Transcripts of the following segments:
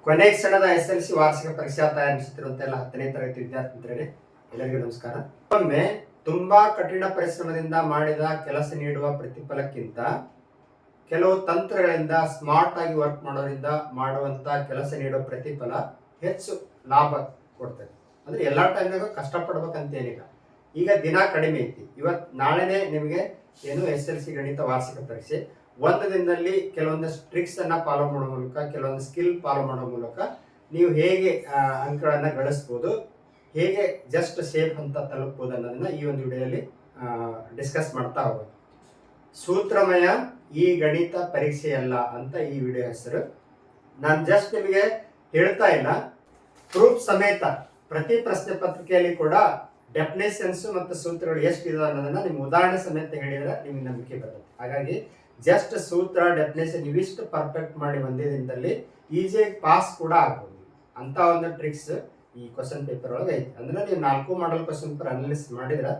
ಕೊನೆ ಕ್ಷಣದ SLC ವಾರ್ಷಿಕ ಪರೀಕ್ಷಾ ತಯಾರಿಸುತ್ತಿರುವಂತೆಲ್ಲ 10ನೇ ತರಗತಿ ವಿದ್ಯಾರ್ಥಿ ಮಿತ್ರರೇ, ಎಲ್ಲರಿಗೂ ನಮಸ್ಕಾರ. ಒಮ್ಮೆ ತುಂಬಾ ಕಠಿಣ ಪರಿಶ್ರಮದಿಂದ ಮಾಡಿದ ಕೆಲಸ ನೀಡುವ ಪ್ರತಿಫಲಕ್ಕಿಂತ ಕೆಲವು ತಂತ್ರಗಳಿಂದ ಸ್ಮಾರ್ಟ್ ಆಗಿ ವರ್ಕ್ ಮಾಡೋದ್ರಿಂದ ಮಾಡುವಂತ ಕೆಲಸ ನೀಡುವ ಪ್ರತಿಫಲ ಹೆಚ್ಚು ಲಾಭ ಕೊಡ್ತದೆ. ಅಂದ್ರೆ ಎಲ್ಲಾ ಟೈಮ್ನಾಗ ಕಷ್ಟಪಡ್ಬೇಕಂತ ಏನಿಲ್ಲ. ಈಗ ದಿನ ಕಡಿಮೆ ಐತಿ, ನಾಳೆನೆ ನಿಮಗೆ ಏನು SLC ಗಣಿತ ವಾರ್ಷಿಕ ಪರೀಕ್ಷೆ. ಒಂದು ದಿನದಲ್ಲಿ ಕೆಲವೊಂದಷ್ಟು ಟ್ರಿಕ್ಸ್ ಅನ್ನ ಫಾಲೋ ಮಾಡೋ ಮೂಲಕ, ಕೆಲವೊಂದು ಸ್ಕಿಲ್ ಫಾಲೋ ಮಾಡೋ ಮೂಲಕ ನೀವು ಹೇಗೆ ಅಂಕಗಳನ್ನ ಗಳಿಸ್ಬೋದು, ಹೇಗೆ ಜಸ್ಟ್ ಸೇಫ್ ಅಂತ ತಲುಪಬಹುದು ಅನ್ನೋದನ್ನ ಈ ಒಂದು ವಿಡಿಯೋದಲ್ಲಿ ಡಿಸ್ಕಸ್ ಮಾಡ್ತಾ ಹೋಗೋದು. ಸೂತ್ರಮಯ ಈ ಗಣಿತ ಪರೀಕ್ಷೆಯಲ್ಲ ಅಂತ ಈ ವಿಡಿಯೋ ಹೆಸರು. ನಾನು ಜಸ್ಟ್ ನಿಮಗೆ ಹೇಳ್ತಾ ಇಲ್ಲ, ಪ್ರೂಫ್ ಸಮೇತ ಪ್ರತಿ ಪ್ರಶ್ನೆ ಪತ್ರಿಕೆಯಲ್ಲಿ ಕೂಡ ಡೆಫಿನೇಷನ್ಸ್ ಮತ್ತು ಸೂತ್ರಗಳು ಎಷ್ಟಿದೆ ಅನ್ನೋದನ್ನ ನಿಮ್ಮ ಉದಾಹರಣೆ ಸಮೇತ ಹೇಳಿದ್ರೆ ನಿಮ್ಗೆ ನಂಬಿಕೆ ಬರುತ್ತೆ. ಹಾಗಾಗಿ ಜಸ್ಟ್ ಸೂತ್ರ ಡೆಫಿನೇಷನ್ ಇವಿಷ್ಟು ಪರ್ಫೆಕ್ಟ್ ಮಾಡಿ ಒಂದೇ ದಿನದಲ್ಲಿ ಈಸಿಯಾಗಿ ಪಾಸ್ ಕೂಡ ಆಗ್ಬೋದು ಅಂತ ಒಂದು ಟ್ರಿಕ್ಸ್ ಈ ಕ್ವಶನ್ ಪೇಪರ್ ಒಳಗೆ ಐತಿ. ಅಂದ್ರೆ ನೀವು 4 ಮಾಡಲ್ ಕ್ವಶನ್ ಪೇಪರ್ ಅನಾಲಿಸಿಸ್ ಮಾಡಿದ್ರೆ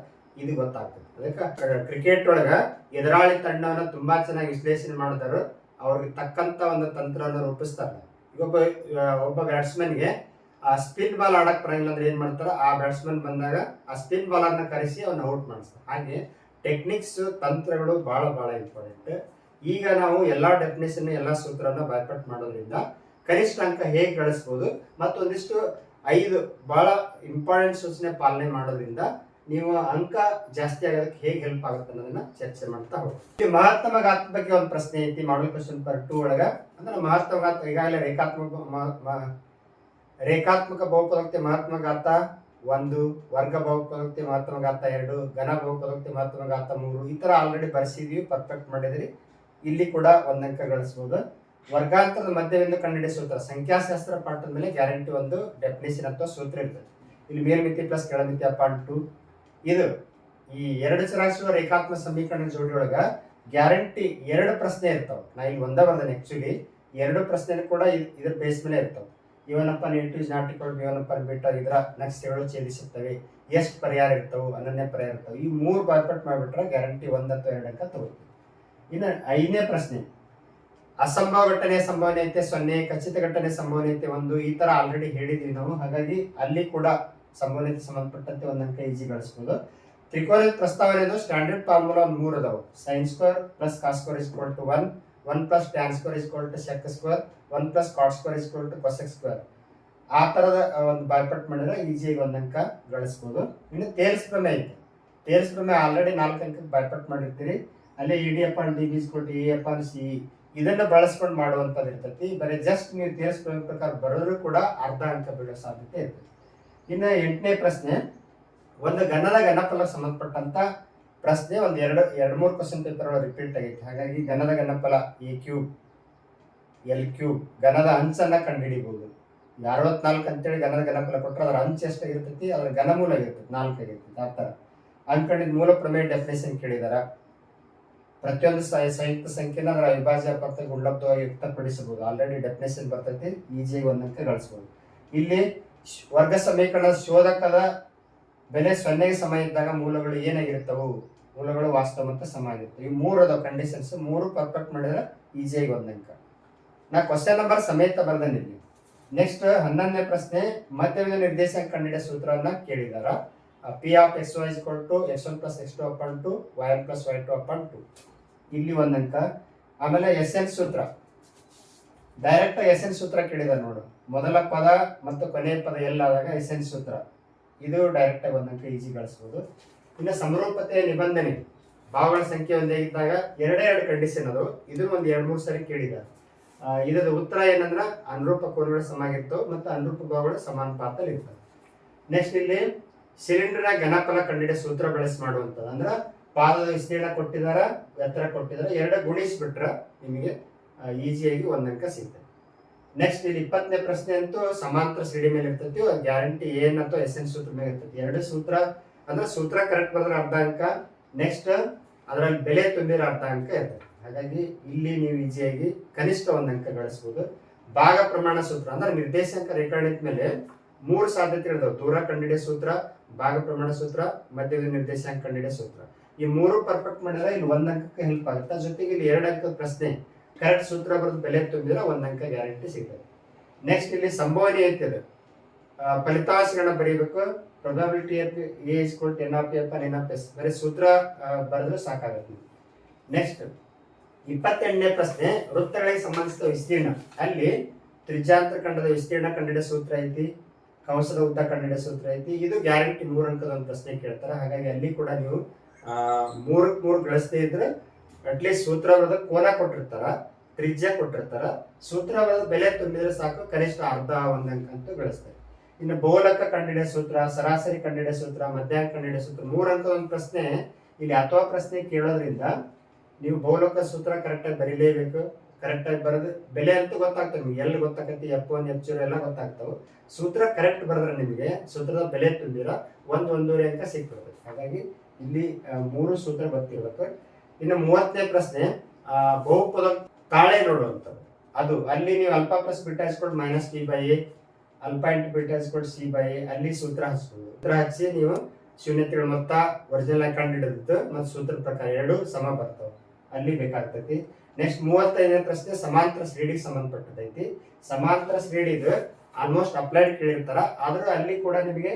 ಇದು ಗೊತ್ತಾಗ್ತದೆ. ಅದಕ್ಕೆ ಕ್ರಿಕೆಟ್ ಒಳಗ ಎದುರಾಳಿ ತಂಡವನ್ನ ತುಂಬಾ ಚೆನ್ನಾಗಿ ವಿಶ್ಲೇಷಣೆ ಮಾಡಿದಾರು, ಅವ್ರಿಗೆ ತಕ್ಕಂತ ಒಂದು ತಂತ್ರವನ್ನು ರೂಪಿಸ್ತಾರೆ. ಈಗ ಒಬ್ಬ ಬ್ಯಾಟ್ಸ್ಮನ್ಗೆ ಆ ಸ್ಪಿನ್ ಬಾಲ್ ಆಡಕ್ ಬರಂಗಿಲ್ಲ ಅಂದ್ರೆ ಏನ್ ಮಾಡ್ತಾರ, ಆ ಬ್ಯಾಟ್ಸ್ಮನ್ ಬಂದಾಗ ಆ ಸ್ಪಿನ್ ಬಾಲರ್ನ ಕರೆಸಿ ಅವನ್ನ ಔಟ್ ಮಾಡಿಸ್ತಾರೆ. ಹಾಗೆ ಟೆಕ್ನಿಕ್ಸ್ ತಂತ್ರಗಳು ಬಹಳ ಇಂಪಾರ್ಟೆಂಟ್. ಈಗ ನಾವು ಎಲ್ಲಾ ಡೆಫಿನೇಷನ್ ಎಲ್ಲಾ ಸೂತ್ರನ ಬೈಪಟ್ ಮಾಡೋದ್ರಿಂದ ಕನಿಷ್ಠ ಅಂಕ ಹೇಗೆ ಗಳಿಸಬಹುದು ಮತ್ತು ಒಂದಿಷ್ಟು 5 ಬಹಳ ಇಂಪಾರ್ಟೆಂಟ್ ಸೂಚನೆ ಪಾಲನೆ ಮಾಡೋದ್ರಿಂದ ನೀವು ಅಂಕ ಜಾಸ್ತಿ ಆಗೋದಕ್ಕೆ ಹೇಗೆ ಹೆಲ್ಪ್ ಆಗುತ್ತೆ ಅನ್ನೋದನ್ನ ಚರ್ಚೆ ಮಾಡ್ತಾ ಹೋಗ್ತೀವಿ. ಮಹತ್ತಮ ಘಾತ ಬಗ್ಗೆ ಒಂದು ಪ್ರಶ್ನೆ ಐತಿ ಮಾಡಲ್ ಕ್ವಶನ್ ಪೇಪರ್ 2 ಒಳಗ. ಅಂದ್ರೆ ಮಹತ್ತಮ ಘಾತ ಈಗಾಗಲೇ ರೇಖಾತ್ಮಕ ಬಹುಪದೋಕ್ತಿ ಮಹತ್ತಮ ಘಾತ 1, ವರ್ಗ ಬಹುಪದೋಕ್ತಿ ಮಹತ್ತಮ ಘಾತ 2, ಘನ ಬಹುಪದೋಕ್ತಿ ಮಹತ್ತಮ ಘಾತ 3 ಈ ತರ ಆಲ್ರೆಡಿ ಬರ್ಸಿದೀವಿ, ಪರ್ಫೆಕ್ಟ್ ಮಾಡಿದ್ರಿ. ಇಲ್ಲಿ ಕೂಡ 1 ಅಂಕ ಗಳಿಸಬಹುದು. ವರ್ಗಾಂತರದ ಮಧ್ಯಬಿಂದು ಕಂಡುಹಿಡಿಯುವ ಸೂತ್ರ ಸಂಖ್ಯಾಶಾಸ್ತ್ರ ಪಾಠದ ಮೇಲೆ ಗ್ಯಾರಂಟಿ ಒಂದು ಡೆಫಿನೇಷನ್ ಅಥವಾ ಸೂತ್ರ ಇರ್ತದೆ. ಇಲ್ಲಿ ಮೇಲ್ಮಿತಿ ಪ್ಲಸ್ ಕೆಳಮಿತಿ ಅಪಾನ್ 2. ಇದು ಈ 2 ಚರಾಕ್ಷರ ರೇಖಾತ್ಮಕ ಸಮೀಕರಣ ಜೋಡಿ ಒಳಗ ಗ್ಯಾರಂಟಿ 2 ಪ್ರಶ್ನೆ ಇರ್ತಾವ. ನಾ ಇಲ್ಲಿ ಒಂದ ಬರ್ದೇನೆ. ಆಕ್ಚುಲಿ 2 ಪ್ರಶ್ನೆ ಕೂಡ ಇದ್ರ ಬೇಸ್ ಮೇಲೆ ಇರ್ತಾವ. ಇವನಪ್ಪ native is not equal to ಇವನಪ್ಪ ಬಿಟ್ಟ ಇದರ ನಕ್ಷೆಗಳು ಛೇದಿಸುತ್ತವೆ, ಎಷ್ಟು ಪರಿಹಾರ ಇರ್ತವೆ, ಅನನ್ಯ ಪರಿಹಾರ ಇರ್ತವೆ. ಈ 3 ಬಾಯ್ಪಟ್ ಮಾಡಿಬಿಟ್ರೆ ಗ್ಯಾರಂಟಿ 1 ಅಥವಾ 2 ಅಂಕ ತಗೋತೀವಿ. ಇನ್ನು 5ನೇ ಪ್ರಶ್ನೆ ಅಸಂಭವ ಘಟನೆ ಸಂಭವನೀಯತೆ 0, ಖಚಿತ ಘಟನೆ ಸಂಭವನೀಯತೆ 1 ಈ ತರ ಆಲ್ರೆಡಿ ಹೇಳಿದ್ವಿ ನಾವು. ಹಾಗಾಗಿ ಅಲ್ಲಿ ಕೂಡ ಸಂಭವನೀಯತೆ ಸಂಬಂಧಪಟ್ಟಂತೆ 1 ಅಂಕ ಈಜಿ ಗಳಿಸಬಹುದು. ತ್ರಿಕೋನ ಪ್ರಸ್ತಾವನೆ ಸ್ಟ್ಯಾಂಡರ್ಡ್ ಫಾರ್ಮುಲಾ 3 ಅದಾವು. sin square plus cos square is equal to 1, 1 plus tan square is equal to sec square, 1 plus cot square is equal to cosec square. ಆ ತರದ ಒಂದು ಬಾಯ್ಪಟ್ ಮಾಡಿದ್ರೆ ಈಜಿಯಾಗಿ 1 ಅಂಕ ಗಳಿಸಬಹುದು. ಇನ್ನು ತೇಲ್ಸ್ ಪ್ರಮೇಯ ಐತೆ. ತೇಲ್ಸ್ ಪ್ರಮೇಯ ಆಲ್ರೆಡಿ 4 ಅಂಕಕ್ಕೆ ಬಾಯ್ಪಟ್ ಮಾಡಿರ್ತೀರಿ. ಅಲ್ಲೇ ED upon DB is equal to A upon C ಇದನ್ನ ಬಳಸ್ಕೊಂಡು ಮಾಡುವಂತದ್ದು ಇರ್ತೈತಿ. ಬರೀ ಜಸ್ಟ್ ನೀವು ತೇಲ್ಸ್ ಪ್ರಮೇಯ ಪ್ರಕಾರ ಬರೋದ್ರೂ ಕೂಡ ಅರ್ಧ ಅಂಕ ಬೀಳೋ ಸಾಧ್ಯತೆ ಇರ್ತದೆ. ಇನ್ನು 8ನೇ ಪ್ರಶ್ನೆ ಒಂದು ಘನದ ಘನಫಲ ಸಂಬಂಧಪಟ್ಟಂತ ಪ್ರಶ್ನೆ ಒಂದು 2-3 ಕ್ವಶನ್ ಪೇಪರ್ ಒಳಗೆ ರಿಪೀಟ್ ಆಗೈತಿ. ಹಾಗಾಗಿ ಘನದ ಘನಫಲ A³ L³ ಘನದ ಅಂಚನ್ನ ಕಂಡುಹಿಡಿಬಹುದು. 64 ಅಂತೇಳಿ ಘನದ ಘನಫಲ ಕೊಟ್ಟರೆ ಅದರ ಅಂಚು ಎಷ್ಟಾಗಿರ್ತೈತಿ, ಅದರ ಘನಮೂಲ ಆಗಿರ್ತೈತಿ 4 ಆಗಿರ್ತೈತಿ. ಆ ಥರ ಅನ್ಕೊಂಡಿದ್ ಮೂಲ ಪ್ರಮೇಯ ಡೆಫಿನೇಷನ್ ಕೇಳಿದಾರ. ಪ್ರತಿಯೊಂದು ಸಂಯುಕ್ತ ಸಂಖ್ಯೆನ ಅದರ ಅವಿಭಾಜ್ಯ ಪರ್ತ ಗುಣಲಬ್ಧವಾಗಿ ವ್ಯಕ್ತಪಡಿಸಬಹುದು. ಆಲ್ರೆಡಿ ಡೆಫಿನೇಷನ್ ಬರ್ತೈತಿ, ಈಜಿಯಾಗಿ 1 ಅಂಕ ಗಳಿಸಬಹುದು. ಇಲ್ಲಿ ವರ್ಗ ಸಮೀಕರಣದ ಶೋಧಕದ ಬೆಲೆ 0ಗೆ ಸಮ ಇದ್ದಾಗ ಮೂಲಗಳು ಏನಾಗಿರ್ತವು, ಮೂಲಗಳು ವಾಸ್ತವ ಮತ್ತು ಸಮ ಆಗಿರ್ತವೆ. ಈ 3 ಅದಾವ ಕಂಡೀಷನ್ಸ್. 3 ಪರ್ಫೆಕ್ಟ್ ಮಾಡಿದ್ರೆ ಈಜಿಯಾಗಿ 1 ಅಂಕ. ನಾ ಕ್ವಶನ್ ನಂಬರ್ ಸಮೇತ ಬರ್ದೇನೆ ಇಲ್ಲಿ. ನೆಕ್ಸ್ಟ್ 11ನೇ ಪ್ರಶ್ನೆ ಮಧ್ಯಬಿಂದು ನಿರ್ದೇಶಾಂಕ ಕಂಡುಹಿಡಿಯುವ ಸೂತ್ರವನ್ನ ಕೇಳಿದಾರ. P of xy is equal to x1 plus x2 upon 2 yn plus y2 upon 2 ಇಲ್ಲಿ 1 ಅಂಕ. ಆಮೇಲೆ SN ಸೂತ್ರ ಡೈರೆಕ್ಟ್ SN ಸೂತ್ರ ಕೇಳಿದಾರೆ ನೋಡು. ಮೊದಲ ಪದ ಮತ್ತು ಕೊನೆಯ ಪದ ಎಲ್ಲಾದಾಗ SN ಸೂತ್ರ ಇದು ಡೈರೆಕ್ಟ್ ಆಗಿ 1 ಅಂಕ ಈಜಿ ಗಳಿಸಬಹುದು. ಇನ್ನು ಸಮರೂಪತೆಯ ನಿಬಂಧನೆ ಭಾವಗಳ ಸಂಖ್ಯೆ ಒಂದೇ ಇದ್ದಾಗ 2 ಕಂಡೀಷನ್ ಅದು. ಇದು ಒಂದು 2-3 ಸರಿ ಕೇಳಿದ್ದಾರೆ. ಇದರ ಉತ್ತರ ಏನಂದ್ರೆ ಅನುರೂಪ ಕೋನಗಳು ಸಮ ಆಗಿರ್ತವೆ ಮತ್ತು ಅನುರೂಪ ಭಾವಗಳು ಸಮಾನುಪಾತದಲ್ಲಿ ಇರ್ತವೆ. ನೆಕ್ಸ್ಟ್ ಇಲ್ಲಿ ಸಿಲಿಂಡರ್ನ ಘನಫಲ ಕಂಡುಹಿಡಿಯುವ ಸೂತ್ರ ಬಳಸಿ ಮಾಡುವಂಥದ್ದು. ಅಂದ್ರೆ ಪಾದದ ವಿಸ್ತೀರ್ಣ ಕೊಟ್ಟಿದಾರ, ಎತ್ತರ ಕೊಟ್ಟಿದಾರ, 2 ಗುಣಿಸ್ಬಿಟ್ರೆ ನಿಮಗೆ ಈಸಿಯಾಗಿ 1 ಅಂಕ ಸಿಗ್ತದೆ. ನೆಕ್ಸ್ಟ್ ಇಲ್ಲಿ 20ನೇ ಪ್ರಶ್ನೆ ಅಂತೂ ಸಮಾಂತರ ಸಿಡಿ ಮೇಲೆ ಇರ್ತೈತಿ. ಗ್ಯಾರಂಟಿ ಏನ್ ಅಥವಾ SN ಸೂತ್ರ ಮೇಲೆ ಇರ್ತೈತಿ. 2 ಸೂತ್ರ ಅಂದ್ರೆ ಸೂತ್ರ ಕರೆಕ್ಟ್ ಬರೆದ್ರೆ ಅರ್ಧ ಅಂಕ, ನೆಕ್ಸ್ಟ್ ಅದರಲ್ಲಿ ಬೆಲೆ ತುಂಬಿದ್ರೆ ಅರ್ಧ ಅಂಕ ಇರ್ತದೆ. ಹಾಗಾಗಿ ಇಲ್ಲಿ ನೀವು ಈಸಿಯಾಗಿ ಕನಿಷ್ಠ 1 ಅಂಕ ಗಳಿಸಬಹುದು. ಭಾಗ ಪ್ರಮಾಣ ಸೂತ್ರ ಅಂದ್ರೆ ನಿರ್ದೇಶಾಂಕ ರೇಖಾಗಣಿತ ಮೇಲೆ 3 ಸಾಧ್ಯತೆ ಇರ್ತವೆ. ದೂರ ಕಂಡುಹಿಡಿಯೋ ಸೂತ್ರ, ಭಾಗ ಪ್ರಮಾಣ ಸೂತ್ರ, ಮಧ್ಯದ ನಿರ್ದೇಶಾಂಕ ಕಂಡುಹಿಡಿಯೋ ಸೂತ್ರ. ಈ 3 ಪರ್ಫೆಕ್ಟ್ ಮಾಡಿದ್ರೆ ಇಲ್ಲಿ 1 ಅಂಕಕ್ಕೆ ಹೆಲ್ಪ್ ಆಗುತ್ತೆ. ಜೊತೆಗೆ ಇಲ್ಲಿ 2 ಅಂಕದ ಪ್ರಶ್ನೆ ಕರೆಕ್ಟ್ ಸೂತ್ರ ಬರೆದು ಬೆಲೆ ತುಂಬಿದ್ರೆ 1 ಅಂಕ ಗ್ಯಾರಂಟಿ ಸಿಗ್ತದೆ. ನೆಕ್ಸ್ಟ್ ಇಲ್ಲಿ ಸಂಭವನೀಯ ಇದೆ, ಫಲಿತಾಂಶಗಳನ್ನ ಬರೀಬೇಕು. Probability F A is equal to N of F N of S, ಬರೀ ಸೂತ್ರ ಬರೆದ್ರೆ ಸಾಕಾಗುತ್ತೆ. ನೆಕ್ಸ್ಟ್ 28ನೇ ಪ್ರಶ್ನೆ, ವೃತ್ತಗಳಿಗೆ ಸಂಬಂಧಿಸಿದ ವಿಸ್ತೀರ್ಣ. ಅಲ್ಲಿ ತ್ರಿಜ್ಯಾಂತರ ಖಂಡದ ವಿಸ್ತೀರ್ಣ ಕಂಡಿಡಿಯೋ ಸೂತ್ರ ಐತಿ, ಕಂಸದ ಉದ್ದ ಕಂಡಿಡಿಯೋ ಸೂತ್ರ ಐತಿ. ಇದು ಗ್ಯಾರಂಟಿ 3 ಅಂಕದ ಒಂದು ಪ್ರಶ್ನೆ ಕೇಳ್ತಾರೆ. ಹಾಗಾಗಿ ಅಲ್ಲಿ ಕೂಡ ನೀವು 3 ಗಳಿಸದೇ ಇದ್ರೆ ಅಟ್ಲೀಸ್ಟ್ ಸೂತ್ರ ಬರೆದ ಕೋನ ಕೊಟ್ಟಿರ್ತಾರ, ತ್ರಿಜ್ಯ ಕೊಟ್ಟಿರ್ತಾರ, ಸೂತ್ರ ಬರೆದ ಬೆಲೆ ತುಂಬಿದ್ರೆ ಸಾಕು, ಕನಿಷ್ಠ ಅರ್ಧ 1 ಅಂಕ ಅಂತೂ ಗಳಿಸ್ತಾರೆ. ಇನ್ನು ಬಹುಲಕ ಕಂಡಿಡಿಯೋ ಸೂತ್ರ, ಸರಾಸರಿ ಕಂಡಿಡಿಯೋ ಸೂತ್ರ, ಮಧ್ಯಾಂಕ ಕಂಡಿಡಿಯೋ ಸೂತ್ರ, 3 ಅಂಕದ ಒಂದು ಪ್ರಶ್ನೆ ಇಲ್ಲಿ ಅಥವಾ ಪ್ರಶ್ನೆ ಕೇಳೋದ್ರಿಂದ ನೀವು ಬಹುಲಕ ಸೂತ್ರ ಕರೆಕ್ಟಾಗಿ ಬರೀಲೇಬೇಕು. ಕರೆಕ್ಟಾಗಿ ಬರೆದು ಬೆಲೆ ಅಂತೂ ಗೊತ್ತಾಗ್ತದೆ ನಿಮ್ಗೆ, ಎಲ್ಲಿ ಗೊತ್ತಾಗತ್ತೆ, F1 F0 ಎಲ್ಲ ಗೊತ್ತಾಗ್ತಾವೆ. ಸೂತ್ರ ಕರೆಕ್ಟ್ ಬರೆದ್ರೆ ನಿಮಗೆ ಸೂತ್ರದ ಬೆಲೆ ತುಂಬಿರ 1-1.5 ಅಂಕ ಸಿಕ್ಬಿಡ್ತದೆ. ಹಾಗಾಗಿ ಇಲ್ಲಿ 3 ಸೂತ್ರ ಗೊತ್ತಿರ್ಬೇಕು. ಇನ್ನು 30ನೇ ಪ್ರಶ್ನೆ, ಬಹುಪದ ತಾಳೆ ನೋಡುವಂಥದ್ದು. ಅದು ಅಲ್ಲಿ ನೀವು ಅಲ್ಫಾ ಪ್ಲಸ್ ಬೀಟಾ ಇಸ್ಕೊಂಡು minus T by A, alpha into beta ಇಸ್ಕೊಂಡು ಸಿ ಬೈ ಎ, ಅಲ್ಲಿ ಸೂತ್ರ ಹಚ್ಬೋದು. ಸೂತ್ರ ಹಚ್ಚಿ ನೀವು ಶೂನ್ಯತೆಗಳ ಮೊತ್ತ ಒರಿಜಿನಲ್ ಆಗಿ ಕಂಡು ಹಿಡಿದಿತ್ತು ಮತ್ತು ಸೂತ್ರದ ಪ್ರಕಾರ 2 ಸಮ ಬರ್ತಾವೆ, ಅಲ್ಲಿ ಬೇಕಾಗ್ತೈತಿ. ನೆಕ್ಸ್ಟ್ 35ನೇ ಪ್ರಶ್ನೆ, ಸಮಾಂತರ ಶ್ರೇಣಿಗೆ ಸಂಬಂಧಪಟ್ಟದೈತಿ. ಸಮಾಂತರ ಶ್ರೇಣಿ ಇದು ಆಲ್ಮೋಸ್ಟ್ ಅಪ್ಲೈಡ್ ಕೇಳಿರ್ತಾರ, ಆದ್ರೂ ಅಲ್ಲಿ ಕೂಡ ನಿಮಗೆ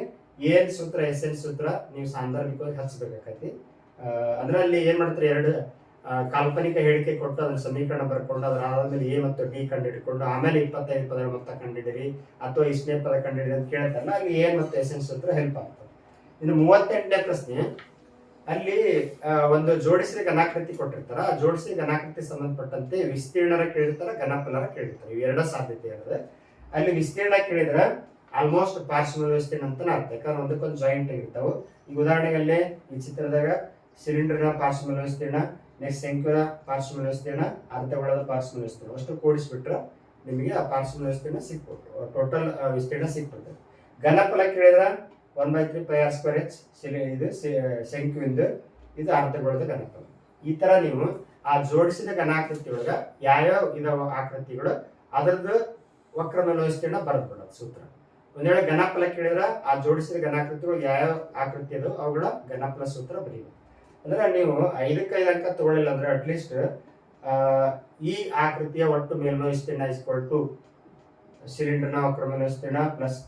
ಏನ್ ಸೂತ್ರ ಎಸ್ ಎನ್ ಸೂತ್ರ ನೀವು ಸಾಂದರ್ಭಿಕವಾಗಿ ಹಚ್ಚಬೇಕಾಗೈತಿ. ಅಂದ್ರೆ ಅಲ್ಲಿ ಏನ್ ಮಾಡ್ತಾರೆ, 2 ಕಾಲ್ಪನಿಕ ಹೇಳಿಕೆ ಕೊಟ್ಟು ಅದನ್ನ ಸಮೀಕರಣ ಬರ್ಕೊಂಡು ಅದ್ರ ಆದ್ಮೇಲೆ ಎ ಮತ್ತು ಡಿ ಕಂಡುಹಿಡ್ಕೊಂಡು ಆಮೇಲೆ 25 ಪದಗಳ ಮೊತ್ತ ಕಂಡುಹಿಡಿರಿ ಅಥವಾ ಇಷ್ಟನೇ ಪದ ಕಂಡುಹಿಡಿ ಅಂತ ಕೇಳ್ತಾರಲ್ಲ, ಅಲ್ಲಿ ಏನ್ ಮತ್ತು ಎಸ್ ಎನ್ ಸೂತ್ರ ಹೆಲ್ಪ್ ಆಗ್ತದೆ. ಇನ್ನು 38ನೇ ಪ್ರಶ್ನೆ, ಅಲ್ಲಿ ಒಂದು ಜೋಡಿಸಿದ ಘನಾಕೃತಿ ಕೊಟ್ಟಿರ್ತಾರ, ಆ ಜೋಡಿಸಿದ ಘನಾಕೃತಿ ಸಂಬಂಧಪಟ್ಟಂತೆ ವಿಸ್ತೀರ್ಣರ ಕೇಳಿರ್ತಾರ, ಘನಫಲರ ಕೇಳಿರ್ತಾರೆ. ಇವೆರಡ ಸಾಧ್ಯತೆ ಇರುತ್ತೆ. ಅಲ್ಲಿ ವಿಸ್ತೀರ್ಣ ಕೇಳಿದ್ರೆ ಆಲ್ಮೋಸ್ಟ್ ಪಾರ್ಶ್ವದ ವಿಸ್ತೀರ್ಣ ಅಂತಾನೆ ಅರ್ಥ, ಯಾಕಂದ್ರೆ ಒಂದಕ್ಕೊಂದು ಜಾಯಿಂಟ್ ಆಗಿರ್ತಾವೆ. ಈ ಉದಾಹರಣೆಗಲ್ಲೇ ಈ ಚಿತ್ರದಾಗ ಸಿಲಿಂಡರ್ನ ಪಾರ್ಶ್ವದ ವಿಸ್ತೀರ್ಣ, ನೆಕ್ಸ್ಟ್ ಶಂಕುನ ಪಾರ್ಶ್ವದ ವಿಸ್ತೀರ್ಣ, ಅರ್ಧಗೋಳದ ಪಾರ್ಶ್ವದ ವಿಸ್ತೀರ್ಣ ಅಷ್ಟು ಕೂಡಿಸ್ಬಿಟ್ರೆ ನಿಮಗೆ ಆ ಪಾರ್ಶ್ವದ ವಿಸ್ತೀರ್ಣ ಸಿಕ್ಬಿಟ್ಟು ಟೋಟಲ್ ವಿಸ್ತೀರ್ಣ ಸಿಕ್ಬಿಡ್ತದೆ. ಘನಫಲ ಕೇಳಿದ್ರೆ 1/3 πr²h ಇದು ಶಂಕುವಿಂದು, ಇದು ಅರ್ಧಗೋಳದ ಘನಫಲ. ಈ ತರ ನೀವು ಆ ಜೋಡಿಸಿದ ಘನಾಕೃತಿ ಒಳಗ ಯಾವ್ಯಾವ ಇದಾವ ಆಕೃತಿಗಳು ಅದರದ್ದು ವಕ್ರಮೇಲ ವಿಸ್ತೀರ್ಣ ಬರೆದ್ಬಿಡೋದು ಸೂತ್ರ. ಒಂದ್ ವೇಳೆ ಘನಫಲ ಕೇಳಿದ್ರೆ ಆ ಜೋಡಿಸಿದ ಘನಾಕೃತಿಗಳು ಯಾವ್ಯಾವ ಆಕೃತಿ ಅದು ಅವುಗಳ ಘನಫಲ ಸೂತ್ರ ಬರೀಬೇಕು. ಅಂದ್ರೆ ನೀವು 5ಕ್ಕೆ 5 ಅಂಕ ತಗೊಳ್ಳಿಲ್ಲ ಅಂದ್ರೆ ಅಟ್ಲೀಸ್ಟ್ ಈ ಆಕೃತಿಯ ಒಟ್ಟು ಮೇಲ್ಮೈ ವಿಸ್ತೀರ್ಣ ಇಸ್ಕ್ವಲ್ ಟು ಸಿಲಿಂಡರ್ನ ವಕ್ರಮೇಲ ವಿಸ್ತೀರ್ಣ ಪ್ಲಸ್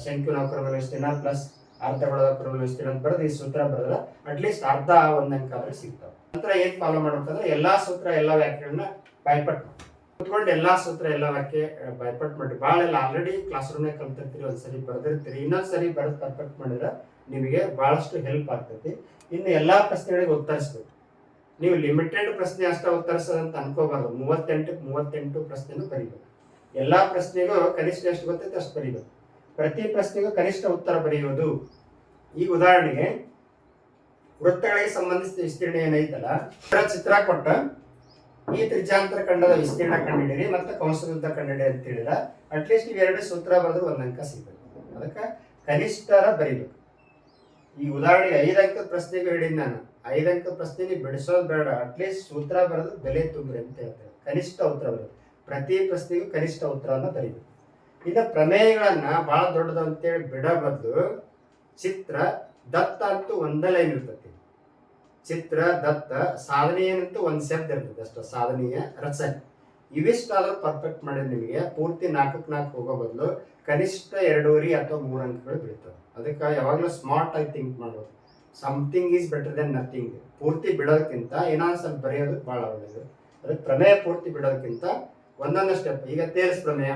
ಶಂಕುನ ವಕ್ರಮೇಲ ವಿಸ್ತೀರ್ಣ ಪ್ಲಸ್ ಅರ್ಧಗೋಳದ ವಕ್ರಮೇಲ ವಿಸ್ತೀರ್ಣ ಅಂತ ಬರೆದು ಈ ಸೂತ್ರ ಬರೆದ್ರೆ ಅಟ್ಲೀಸ್ಟ್ ಅರ್ಧ 1 ಅಂಕ ಆದ್ರೆ ಸಿಗ್ತಾವೆ. ನಂತರ ಏನ್ ಫಾಲೋ ಮಾಡ್ಬೇಕಂದ್ರೆ ಎಲ್ಲಾ ಸೂತ್ರ ಎಲ್ಲಾ ವ್ಯಾಖ್ಯೆಗಳನ್ನ ಬೈಪಟ್ ಮಾಡಿ ಕುತ್ಕೊಂಡು ಎಲ್ಲಾ ಸೂತ್ರ ಎಲ್ಲಾ ವ್ಯಾಖ್ಯೆ ಬೈಪಟ್ ಮಾಡಿ. ಭಾಳ ಎಲ್ಲ ಆಲ್ರೆಡಿ ಕ್ಲಾಸ್ ರೂಮ್ನಾಗ ಕಲ್ತಿರ್ತೀರಿ, ಒಂದ್ಸರಿ ಬರೆದಿರ್ತೀರಿ, ಇನ್ನೊಂದ್ಸರಿ ಬರೆದು ಪರ್ಫೆಕ್ಟ್ ಮಾಡಿದ್ರೆ ನಿಮಗೆ ಬಹಳಷ್ಟು ಹೆಲ್ಪ್ ಆಗ್ತೈತಿ. ಇನ್ನು ಎಲ್ಲಾ ಪ್ರಶ್ನೆಗಳಿಗೆ ಉತ್ತರಿಸ್ಬೇಕು. ನೀವು ಲಿಮಿಟೆಡ್ ಪ್ರಶ್ನೆ ಅಷ್ಟ ಉತ್ತರಿಸೋದಂತ ಅನ್ಕೋಬಾರ್ದು. 38 ಪ್ರಶ್ನೆನೂ ಬರೀಬೇಕು. ಎಲ್ಲಾ ಪ್ರಶ್ನೆಗೂ ಕನಿಷ್ಠ ಎಷ್ಟು ಗೊತ್ತೈತೆ ಅಷ್ಟು ಬರೀಬೇಕು. ಪ್ರತಿ ಪ್ರಶ್ನೆಗೂ ಕನಿಷ್ಠ ಉತ್ತರ ಬರೆಯುವುದು. ಈ ಉದಾಹರಣೆಗೆ ವೃತ್ತಗಳಿಗೆ ಸಂಬಂಧಿಸಿದ ವಿಸ್ತೀರ್ಣ ಏನೈತಲ್ಲ, ಚಿತ್ರ ಕೊಟ್ಟ ಈ ತ್ರಿಜ್ಯಾಂತರ ಖಂಡದ ವಿಸ್ತೀರ್ಣ ಕಂಡುಹಿಡಿಯಿರಿ ಮತ್ತು ಕಂಸದ ಕಂಡುಹಿಡಿಯಿರಿ ಅಂತ ಹೇಳಿದ ಅಟ್ಲೀಸ್ಟ್ ಇವೆರಡು ಸೂತ್ರ ಬರೆದ್ರೆ 1 ಅಂಕ ಸಿಗ್ಬೇಕು. ಅದಕ್ಕೆ ಕನಿಷ್ಠರ ಬರೀಬೇಕು. ಈ ಉದಾಹರಣೆಗೆ 5 ಅಂಕದ ಪ್ರಶ್ನೆಗೆ ಹೇಳಿದ್ ನಾನು, 5 ಅಂಕದ ಪ್ರಶ್ನೆ ಬಿಡಿಸೋದು ಬೇಡ, ಅಟ್ಲೀಸ್ಟ್ ಸೂತ್ರ ಬರೆದು ಬೆಲೆ ತುಂಬ್ರಿ ಅಂತ ಹೇಳ್ತೇವೆ. ಕನಿಷ್ಠ ಉತ್ತರ ಬರೋದು, ಪ್ರತಿ ಪ್ರಶ್ನೆಗೂ ಕನಿಷ್ಠ ಉತ್ತರವನ್ನು ಬರೀಬೇಕು. ಇನ್ನು ಪ್ರಮೇಯಗಳನ್ನ ಬಹಳ ದೊಡ್ಡದು ಅಂತೇಳಿ ಬಿಡೋ ಬದಲು ಚಿತ್ರ ದತ್ತ ಅಂತೂ ಒಂದೇ ಲೈನ್ ಇರ್ತೈತಿ. ಚಿತ್ರ ದತ್ತ ಸಾಧನೆ ಏನಂತೂ ಒಂದ್ ಶಬ್ದ ಇರ್ತದೆ ಅಷ್ಟ, ಸಾಧನೆಯ ರಚನೆ. ಇವಿಷ್ಟಾದ್ರೂ ಪರ್ಫೆಕ್ಟ್ ಮಾಡಿದ್ರೆ ನಿಮಗೆ ಪೂರ್ತಿ 4ಕ್ಕೆ 4 ಹೋಗೋ ಬದಲು ಕನಿಷ್ಠ 2.5 ಅಥವಾ 3 ಅಂಕಗಳು ಬೀಳ್ತವೆ. ಅದಕ್ಕೆ ಯಾವಾಗಲೂ ಸ್ಮಾರ್ಟ್ ಆಗಿ ಥಿಂಕ್ ಮಾಡೋದು. Something is better than nothing. ಪೂರ್ತಿ ಬಿಡೋದಕ್ಕಿಂತ ಏನಾದ್ರು ಸ್ವಲ್ಪ ಬರೆಯೋದು ಬಹಳ ಒಳ್ಳೆಯದು. ಅದಕ್ಕೆ ಪ್ರಮೇಯ ಪೂರ್ತಿ ಬಿಡೋದಕ್ಕಿಂತ ಒಂದೊಂದು ಸ್ಟೆಪ್. ಈಗ ತೇಲ್ಸ್ ಪ್ರಮೇಯ,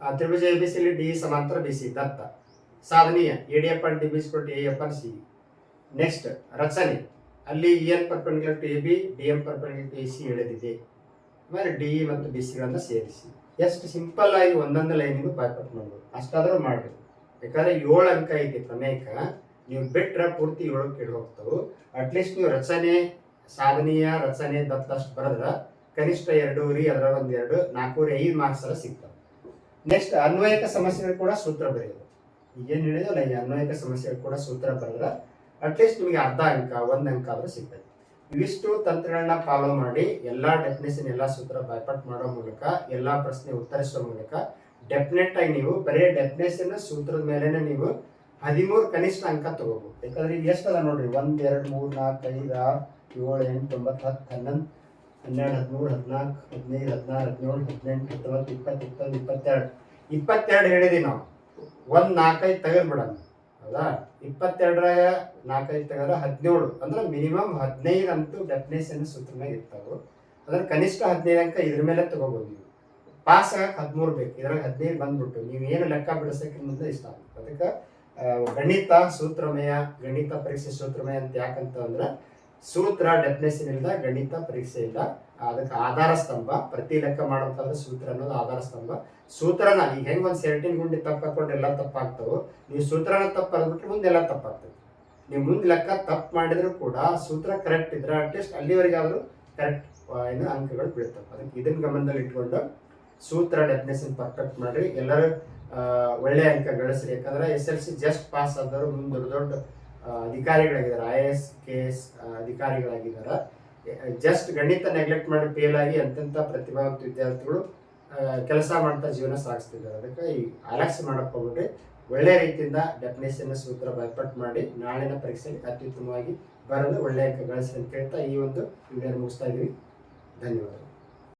ತ್ರಿಭುಜ ABCಲಿ ಡಿ ಸಮಾಂತರ BC ದತ್ತ. ಸಾಧನೀಯ AD D B square AF C. Next ರಚನೆ, ಅಲ್ಲಿ EN perpendicular to AB, DM perpendicular to AC ಎಳೆದಿದೆ. ಆಮೇಲೆ DE ಮತ್ತು BCಗಳನ್ನು ಸೇರಿಸಿ. ಎಷ್ಟು ಸಿಂಪಲ್ ಆಗಿ ಒಂದೊಂದು ಲೈನಿಗೂ ಬಾಯ್ಪಾಟ್ ಮಾಡ್ಬೋದು. ಅಷ್ಟಾದ್ರೂ ಮಾಡಿ. ಯಾಕಂದ್ರೆ 7 ಅಂಕ ಐತಿ ಪ್ರಮೇಯಕ್ಕೆ, ನೀವು ಬಿಟ್ರೆ ಪೂರ್ತಿ 7ಕ್ಕೆ ಇಡ್ ಹೋಗ್ತಾವೆ. ಅಟ್ಲೀಸ್ಟ್ ನೀವು ರಚನೆ, ಸಾಧನೀಯ, ರಚನೆ, ದತ್ತ ಅಷ್ಟು ಬರೆದ್ರೆ ಕನಿಷ್ಠ 2.5 ಅದರ 1-2 4-5 ಮಾರ್ಕ್ಸ್ ಎಲ್ಲ ಸಿಗ್ತವೆ. ನೆಕ್ಸ್ಟ್ ಅನ್ವಯಿಕ ಸಮಸ್ಯೆಗಳು ಕೂಡ ಸೂತ್ರ ಬರೆಯೋದು. ಈಗೇನು ಹೇಳಿದಲ್ಲ, ಈ ಅನ್ವಯಿಕ ಸಮಸ್ಯೆಗಳು ಕೂಡ ಸೂತ್ರ ಬರೆದ್ರೆ ಅಟ್ಲೀಸ್ಟ್ ನಿಮಗೆ ಅರ್ಧ ಅಂಕ 1 ಅಂಕ ಆದ್ರೂ ಸಿಗ್ತದೆ. ಇವಿಷ್ಟು ತಂತ್ರಗಳನ್ನ ಫಾಲೋ ಮಾಡಿ ಎಲ್ಲಾ ಡೆಫಿನೇಷನ್ ಎಲ್ಲಾ ಸೂತ್ರ ಬೈಪಾಟ್ ಮಾಡೋ ಮೂಲಕ ಎಲ್ಲಾ ಪ್ರಶ್ನೆ ಉತ್ತರಿಸೋ ಮೂಲಕ ಡೆಫಿನೆಟ್ ಆಗಿ ನೀವು ಬರೀ ಡೆಫಿನೇಷನ್ ಸೂತ್ರದ ಮೇಲೆನೆ ನೀವು 13 ಕನಿಷ್ಠ ಅಂಕ ತಗೋಬಹುದು. ಯಾಕಂದ್ರೆ ಈಗ ಎಷ್ಟದ ನೋಡ್ರಿ, 1 2 3 4 5 6 7 8 9 10 11 12 13 14 15 16 17 18 19 20 21 22 22 ಹೇಳಿದೀವಿ ನಾವು. 4-5 ತೆಗೆದ್ಬಿಡೋಣ, ಹೌದಾ? 22ರಾಗ 4-5 ತೆಗೆದ್ರೆ 17, ಅಂದ್ರೆ ಮಿನಿಮಮ್ 15 ಅಂತೂ ಡೆಫಿನೇಷನ್ ಸೂತ್ರನಾಗ ಇರ್ತಾವೆ. ಅಂದ್ರೆ ಕನಿಷ್ಠ 15 ಅಂಕ ಇದ್ರ ಮೇಲೆ ತಗೋಬಹುದು ನೀವು. ಪಾಸ್ ಆಗಕ್ಕೆ 13 ಬೇಕು, ಇದ್ರಾಗ 15 ಬಂದ್ಬಿಟ್ಟು ನೀವು ಏನು ಲೆಕ್ಕ ಬಿಡಿಸೋಕೆ ಮುಂದೆ ಇಷ್ಟ ಆಗುತ್ತೆ. ಅದಕ್ಕೆ ಗಣಿತ ಸೂತ್ರಮಯ, ಗಣಿತ ಪರೀಕ್ಷೆ ಸೂತ್ರಮಯ ಅಂತ ಯಾಕಂತ ಅಂದ್ರೆ ಸೂತ್ರ ಡೆಫಿನೇಷನ್ ಇಲ್ಲ, ಗಣಿತ ಪರೀಕ್ಷೆ ಇಲ್ಲ. ಅದಕ್ಕೆ ಆಧಾರ ಸ್ತಂಭ, ಪ್ರತಿ ಲೆಕ್ಕ ಮಾಡಬೇಕಾದ್ರೆ ಸೂತ್ರ ಅನ್ನೋದು ಆಧಾರ ಸ್ತಂಭ. ಸೂತ್ರನ ಈಗ ಹೆಂಗೆ ಒಂದು ಸೆರಟಿನ ಗುಂಡಿ ತಪ್ಪು ಹಾಕೊಂಡು ಎಲ್ಲ ತಪ್ಪಾಗ್ತಾವೆ, ನೀವು ಸೂತ್ರನ ತಪ್ಪು ಅಂದ್ಬಿಟ್ರೆ ಮುಂದೆಲ್ಲ ತಪ್ಪಾಗ್ತದೆ. ನೀವು ಮುಂದೆ ಲೆಕ್ಕ ತಪ್ಪು ಮಾಡಿದ್ರು ಕೂಡ ಸೂತ್ರ ಕರೆಕ್ಟ್ ಇದ್ರೆ ಅಟ್ಲೀಸ್ಟ್ ಅಲ್ಲಿವರೆಗೆ ಆದರೂ ಕರೆಕ್ಟ್ ಅಂಕಗಳು ಬೀಳ್ತವೆ. ಅದಕ್ಕೆ ಇದನ್ನ ಗಮನದಲ್ಲಿ ಇಟ್ಕೊಂಡು ಸೂತ್ರ ಡೆಫಿನೇಷನ್ ಪರ್ಫೆಕ್ಟ್ ಮಾಡ್ರಿ, ಎಲ್ಲರೂ ಒಳ್ಳೆ ಅಂಕ ಗಳಿಸ್ರಿ. ಯಾಕಂದ್ರೆ SLC ಜಸ್ಟ್ ಪಾಸ್ ಆದವರು ಮುಂದೆ ದೊಡ್ಡ ದೊಡ್ಡ ಅಧಿಕಾರಿಗಳಾಗಿದ್ದಾರೆ, IAS KS ಅಧಿಕಾರಿಗಳಾಗಿದ್ದಾರೆ. ಜಸ್ಟ್ ಗಣಿತ ನೆಗ್ಲೆಕ್ಟ್ ಮಾಡಿ ಫೇಲ್ ಆಗಿ ಅಂತಂತ ಪ್ರತಿಭಾವಂತ ವಿದ್ಯಾರ್ಥಿಗಳು ಕೆಲಸ ಮಾಡ್ತಾ ಜೀವನ ಸಾಗಿಸ್ತಿದ್ದಾರೆ. ಅದಕ್ಕೆ ಈ ಅಲಕ್ಷ್ಯ ಮಾಡಕ್ಕೆ ಹೋಗ್ಬಿಟ್ರಿ, ಒಳ್ಳೆ ರೀತಿಯಿಂದ ಡೆಫಿನೇಷನ್ ಸೂತ್ರ ಬೈಪಟ್ ಮಾಡಿ ನಾಳಿನ ಪರೀಕ್ಷೆಯಲ್ಲಿ ಅತ್ಯುತ್ತಮವಾಗಿ ಬರೆದು ಒಳ್ಳೆಯ ಅಂಕ ಗಳಿಸ್ರಿ ಅಂತ ಹೇಳ್ತಾ ಈ ಒಂದು ವಿಡಿಯೋ ಮುಗಿಸ್ತಾ ಇದೀವಿ. ಧನ್ಯವಾದಗಳು.